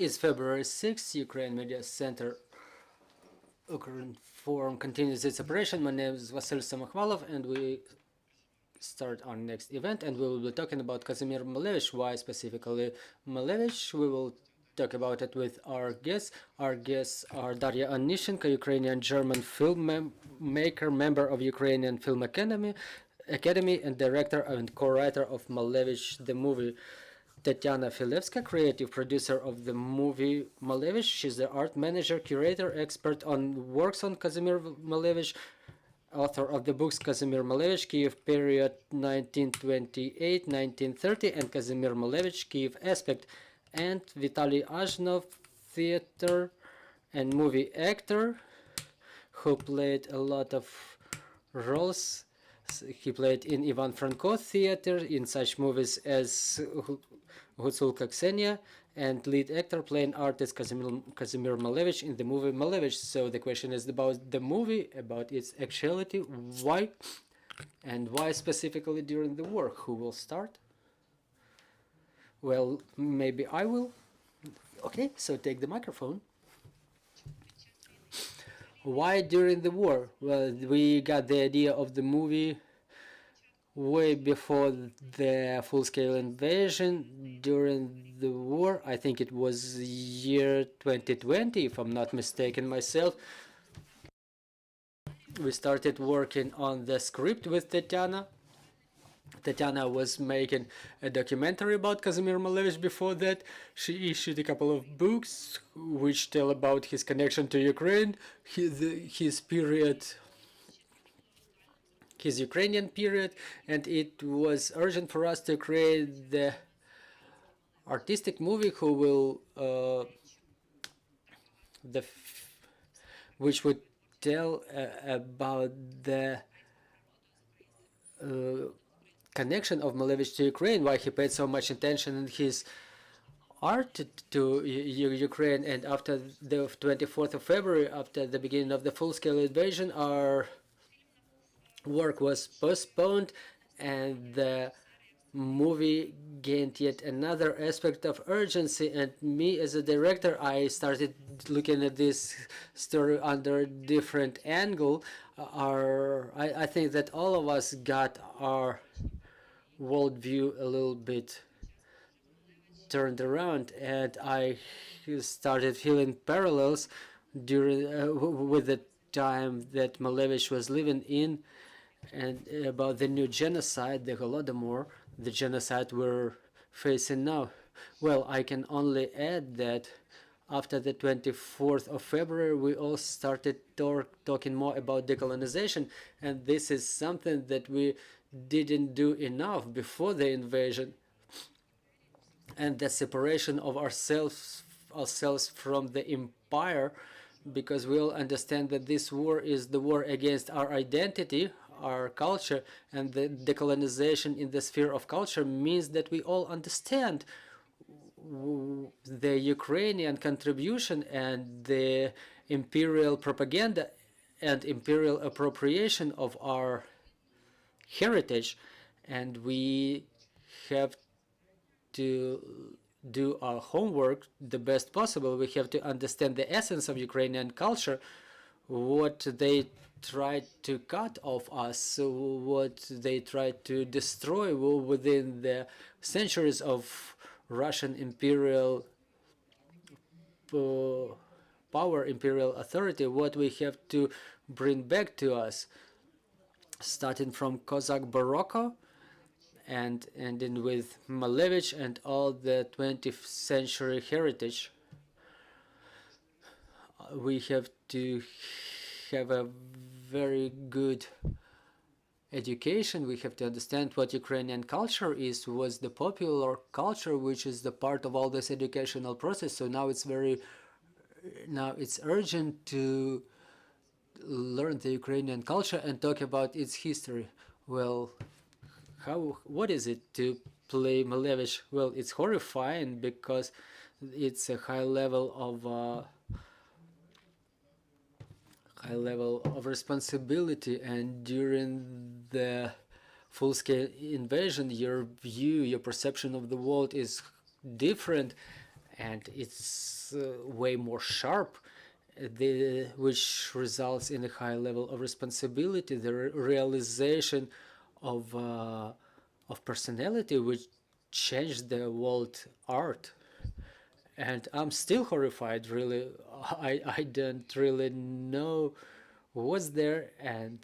It's February 6th. Ukraine Media Center Ukraine Forum continues its operation. My name is Vasily Samokhvalov, and we start our next event, and we will be talking about Kazimir Malevich. Why specifically Malevich? We will talk about it with our guests. Our guests are Daria Onyshchenko, Ukrainian-German filmmaker, member of Ukrainian Film Academy, and director and co-writer of Malevich the movie. Tetyana Filevska, creative producer of the movie Malevich. She's the art manager, curator, expert on works on Kazimir Malevich, author of the books Kazimir Malevich, Kyiv period 1928-1930, and Kazimir Malevich, Kyiv aspect, and Vitaliy Azhnov, theater and movie actor, who played a lot of roles. He played in Ivan Franko theater in such movies as Hutsulka, Ksenya, and lead actor playing artist Kazimir Malevich in the movie Malevich. So the question is about the movie, about its actuality, why, and why specifically during the war. Who will start? Well, maybe I will. Okay, so take the microphone. Why during the war? Well, we got the idea of the movie way before the full-scale invasion. During the war, I think it was year 2020, if I'm not mistaken myself, we started working on the script with Tetyana. Tetyana was making a documentary about Kazimir Malevich before that. She issued a couple of books which tell about his connection to Ukraine, his period, his Ukrainian period, and it was urgent for us to create the artistic movie who will which would tell about the connection of Malevich to Ukraine, why he paid so much attention in his art to Ukraine. And after the 24th of February, after the beginning of the full-scale invasion, our work was postponed, and the movie gained yet another aspect of urgency. And me as a director, I started looking at this story under a different angle. I think that all of us got our worldview a little bit turned around, and I started feeling parallels during with the time that Malevich was living in, and about the new genocide, the Holodomor, the genocide we're facing now. Well, I can only add that after the 24th of February, we all started talking more about decolonization, and this is something that we didn't do enough before the invasion, and the separation of ourselves from the empire, because we all understand that this war is the war against our identity, our culture, and the decolonization in the sphere of culture means that we all understand the Ukrainian contribution and the imperial propaganda and imperial appropriation of our heritage, and we have to do our homework the best possible. We have to understand the essence of Ukrainian culture, what they tried to cut off us, what they tried to destroy within the centuries of Russian imperial power, imperial authority, what we have to bring back to us, starting from Cossack Barocco and ending with Malevich and all the 20th century heritage. We have to have a very good education. We have to understand what Ukrainian culture is, was the popular culture, which is the part of all this educational process. So now it's urgent to learn the Ukrainian culture and talk about its history. Well, what is it to play Malevich? Well, it's horrifying because it's a high level of responsibility, and during the full-scale invasion, your view, your perception of the world is different, and it's way more sharp, which results in a high level of responsibility, the realization of personality, which changed the world art. And I'm still horrified, really. I don't really know what's there, and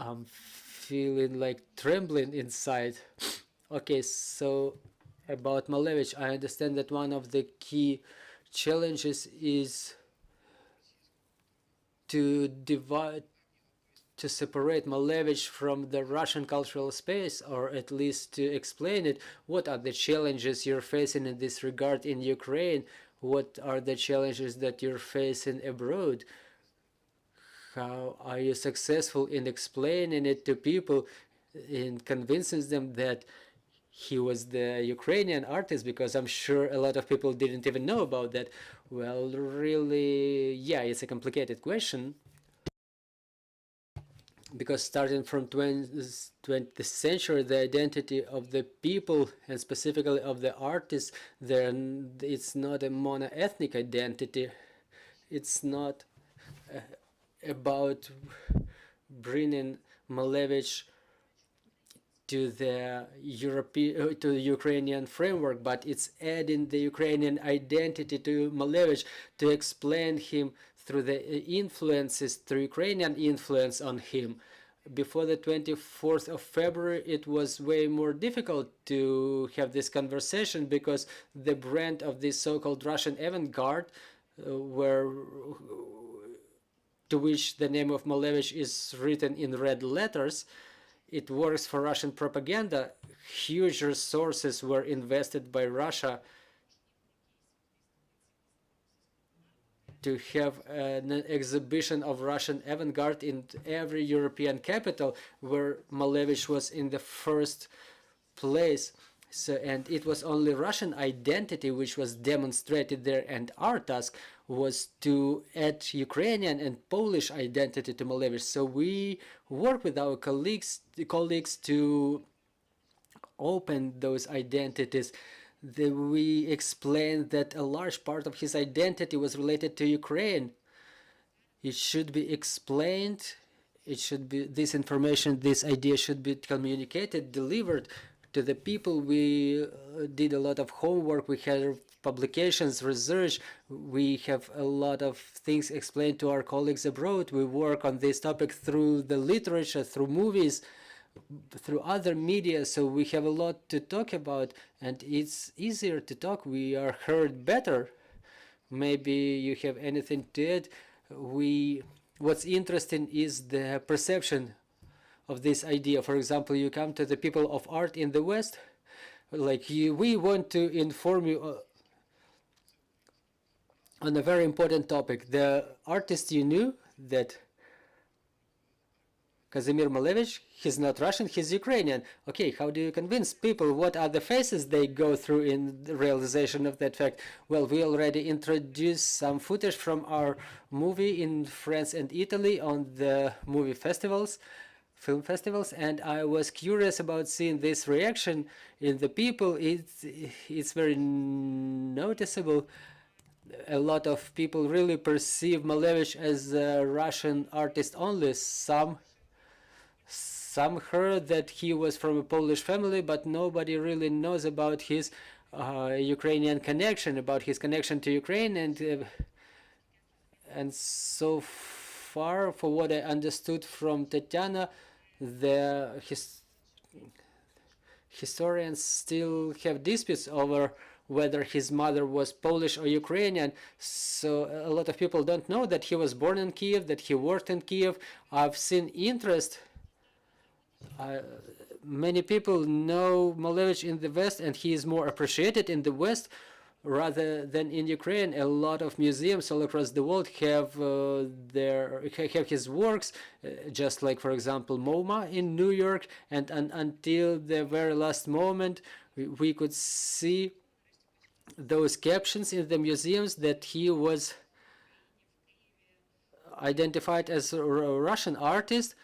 I'm feeling like trembling inside. Okay, so about Malevich, I understand that one of the key challenges is to divide, to separate Malevich from the Russian cultural space, or at least to explain it. What are the challenges you're facing in this regard in Ukraine? What are the challenges that you're facing abroad? How are you successful in explaining it to people, in convincing them that he was the Ukrainian artist? Because I'm sure a lot of people didn't even know about that. Well, really, yeah, it's a complicated question. Because starting from 20th century, the identity of the people, and specifically of the artists, it's not a mono-ethnic identity. It's not about bringing Malevich to the Ukrainian framework, but it's adding the Ukrainian identity to Malevich to explain him through the influences, through Ukrainian influence on him. Before the 24th of February, it was way more difficult to have this conversation, because the brand of this so-called Russian avant-garde, to which the name of Malevich is written in red letters, it works for Russian propaganda. Huge resources were invested by Russia to have an exhibition of Russian avant-garde in every European capital, where Malevich was in the first place. So, and it was only Russian identity which was demonstrated there, and our task was to add Ukrainian and Polish identity to Malevich. So we work with our colleagues to open those identities. We explained that a large part of his identity was related to Ukraine. It should be explained. It should be, this information, this idea should be communicated, delivered to the people. We did a lot of homework. We had publications, research. We have a lot of things explained to our colleagues abroad. We work on this topic through the literature, through movies, through other media. So we have a lot to talk about, and it's easier to talk. We are heard better. Maybe you have anything to add. What's interesting is the perception of this idea. For example, you come to the people of art in the West, like we want to inform you on a very important topic. The artist you knew, that Kazimir Malevich, he's not Russian, he's Ukrainian. Okay, how do you convince people? What are the phases they go through in the realization of that fact? Well, we already introduced some footage from our movie in France and Italy on the movie festivals, film festivals, and I was curious about seeing this reaction in the people. It's very noticeable. A lot of people really perceive Malevich as a Russian artist only. Some heard that he was from a Polish family, but nobody really knows about his Ukrainian connection, about his connection to Ukraine, and so far, for what I understood from Tetyana, the historians still have disputes over whether his mother was Polish or Ukrainian. So a lot of people don't know that he was born in Kyiv, that he worked in Kyiv. I've seen interest. Many people know Malevich in the West, and he is more appreciated in the West rather than in Ukraine. A lot of museums all across the world have his works, just like, for example, MoMA in New York. And until the very last moment, we could see those captions in the museums that he was identified as a Russian artist.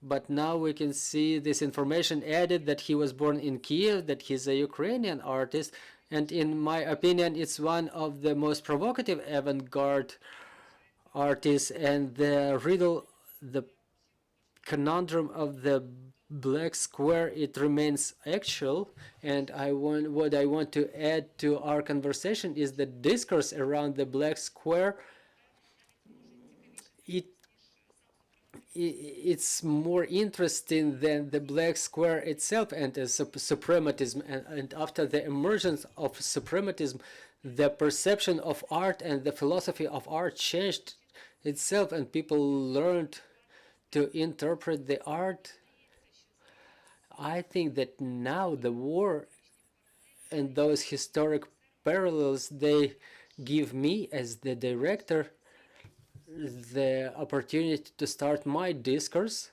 But now we can see this information added that he was born in Kyiv, that he's a Ukrainian artist. and in my opinion, it's one of the most provocative avant-garde artists, and the riddle, the conundrum of the black square, it remains actual. And what I want to add to our conversation is the discourse around the black square. It's more interesting than the black square itself and suprematism. And after the emergence of suprematism, the perception of art and the philosophy of art changed itself, and people learned to interpret the art. I think that now the war and those historic parallels, they give me as the director the opportunity to start my discourse.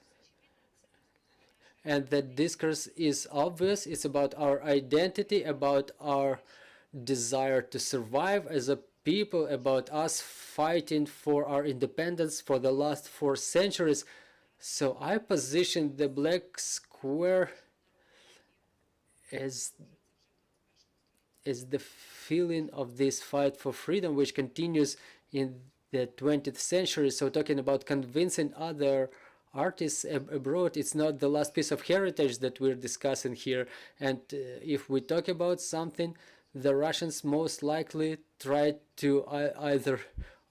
And that discourse is obvious. It's about our identity, about our desire to survive as a people, about us fighting for our independence for the last 4 centuries. So I position the black square as the feeling of this fight for freedom, which continues in the 20th century. So talking about convincing other artists abroad, it's not the last piece of heritage that we're discussing here. And if we talk about something, the Russians most likely try to either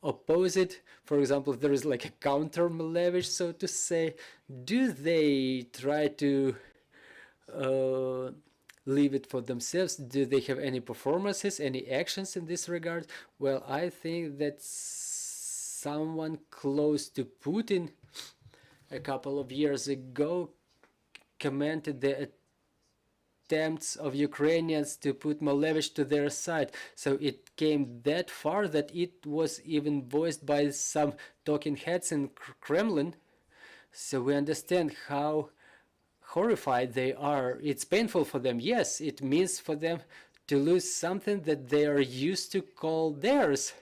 oppose it. For example, there is like a counter Malevich, so to say. Do they try to leave it for themselves? Do they have any performances, any actions in this regard? Well, I think that someone close to Putin a couple of years ago commented the attempts of Ukrainians to put Malevich to their side. So it came that far that it was even voiced by some talking heads in Kremlin. So we understand how horrified they are. It's painful for them. Yes, it means for them to lose something that they are used to call theirs,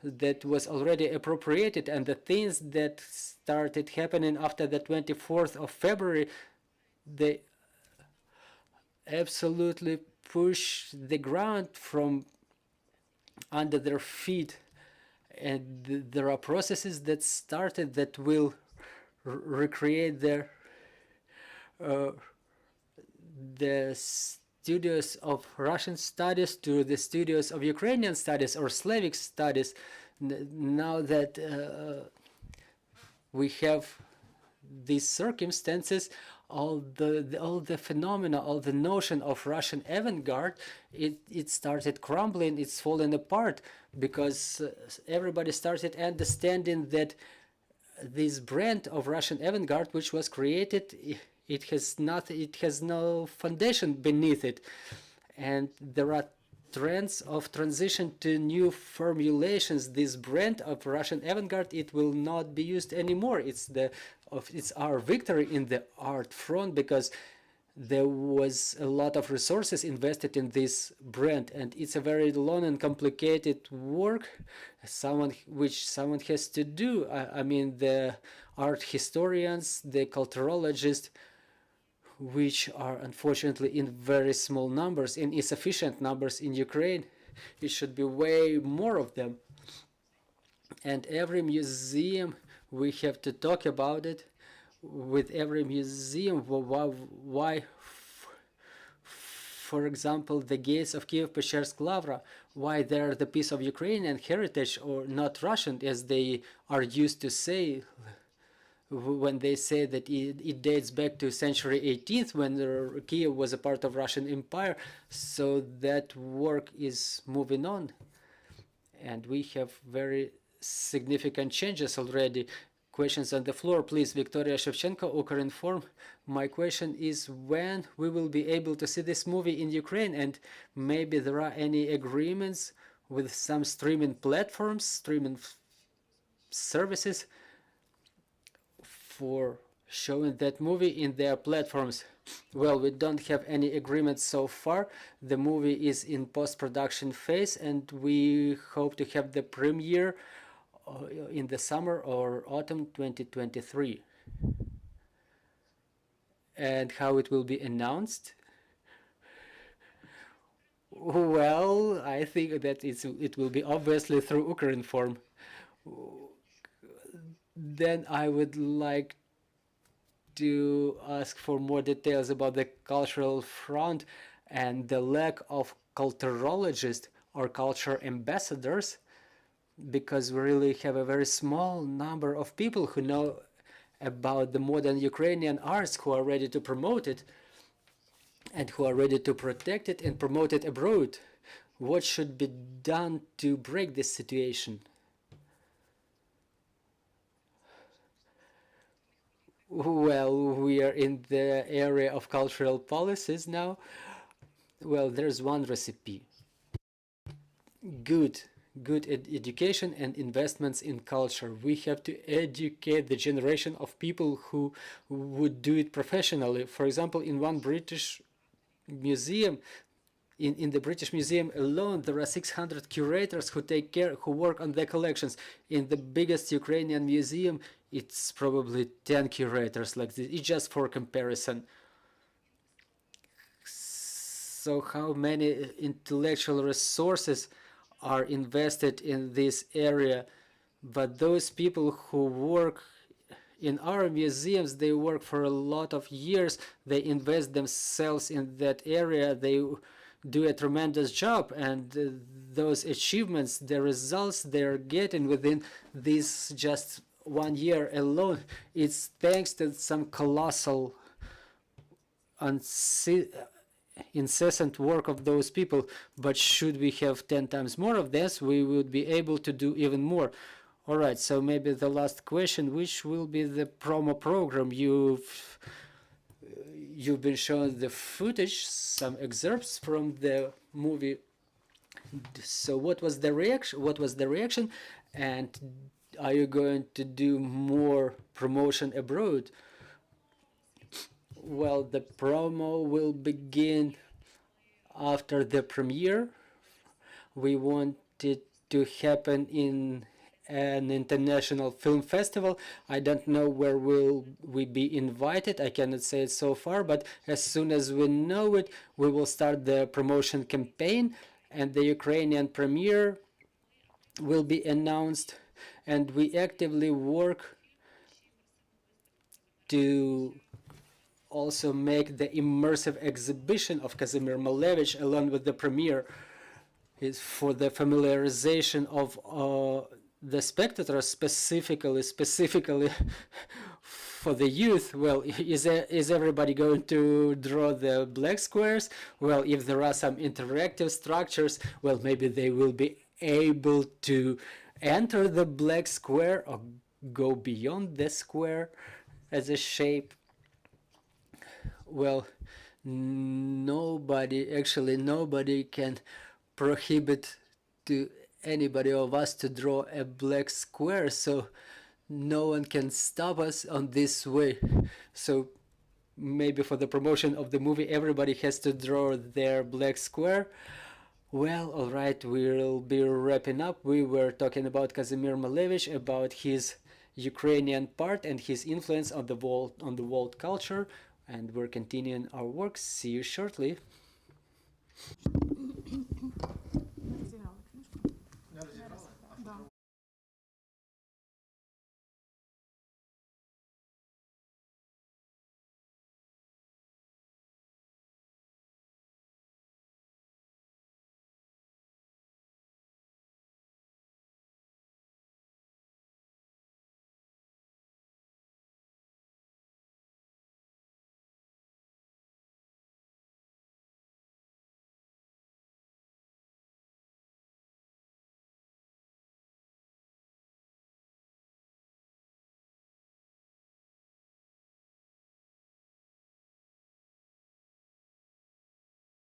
that was already appropriated. And the things that started happening after the 24th of February, they absolutely push the ground from under their feet. And there are processes that started that will recreate their the studios of Russian studies to the studios of Ukrainian studies or Slavic studies. Now that we have these circumstances, all the phenomena, all the notion of Russian avant-garde, it started crumbling, it's falling apart, because everybody started understanding that this brand of Russian avant-garde, which was created, it has no foundation beneath it. And there are trends of transition to new formulations. This brand of Russian avant-garde, it will not be used anymore. It's our victory in the art front, because there was a lot of resources invested in this brand, and it's a very long and complicated work, which someone has to do. I mean, the art historians, the culturologists, which are unfortunately in very small numbers, in insufficient numbers in Ukraine. It should be way more of them. And every museum, we have to talk about it. With every museum, why, for example, the gates of Kyiv, Peshchersk, Lavra, why they're the piece of Ukrainian heritage or not Russian, as they are used to say, when they say that it dates back to century 18th, when Kyiv was a part of Russian Empire. So that work is moving on, and we have very significant changes already. Questions on the floor, please. Victoria Shevchenko, Ukrinform. My question is when we will be able to see this movie in Ukraine, and maybe there are any agreements with some streaming platforms, streaming services, for showing that movie in their platforms. Well, we don't have any agreements so far. The movie is in post-production phase, and we hope to have the premiere in the summer or autumn 2023. And how it will be announced? Well, I think that it will be obviously through Ukraine form. Then I would like to ask for more details about the cultural front and the lack of culturologists or culture ambassadors, because we really have a very small number of people who know about the modern Ukrainian arts, who are ready to promote it and who are ready to protect it and promote it abroad. What should be done to break this situation? Well, we are in the area of cultural policies now. Well, there's one recipe. Good, good education and investments in culture. We have to educate the generation of people who would do it professionally. For example, in one British museum, in the British Museum alone, there are 600 curators who take care, who work on their collections. In the biggest Ukrainian museum, it's probably 10 curators like this. It's just for comparison. So how many intellectual resources are invested in this area? But those people who work in our museums, they work for a lot of years. They invest themselves in that area. They do a tremendous job, and those achievements, the results they're getting within this just 1 year alone, it's thanks to some colossal incessant work of those people. But should we have 10 times more of this, we would be able to do even more. All right, so maybe the last question, which will be the promo program? You've been shown the footage, some excerpts from the movie. So what was the reaction? And are you going to do more promotion abroad? Well, the promo will begin after the premiere. We want it to happen in an international film festival. I don't know where will we be invited. I cannot say it so far, but as soon as we know it, we will start the promotion campaign, and the Ukrainian premiere will be announced. And we actively work to also make the immersive exhibition of Kazimir Malevich along with the premiere is for the familiarization of the spectator, specifically for the youth. Well, is everybody going to draw the black squares? Well, if there are some interactive structures, well, maybe they will be able to enter the black square or go beyond the square as a shape. Well, nobody can prohibit to anybody of us to draw a black square, so no one can stop us on this way. So maybe for the promotion of the movie, everybody has to draw their black square. Well, all right, we'll be wrapping up. We were talking about Kazimir Malevich, about his Ukrainian part and his influence on the world culture, and we're continuing our work. See you shortly.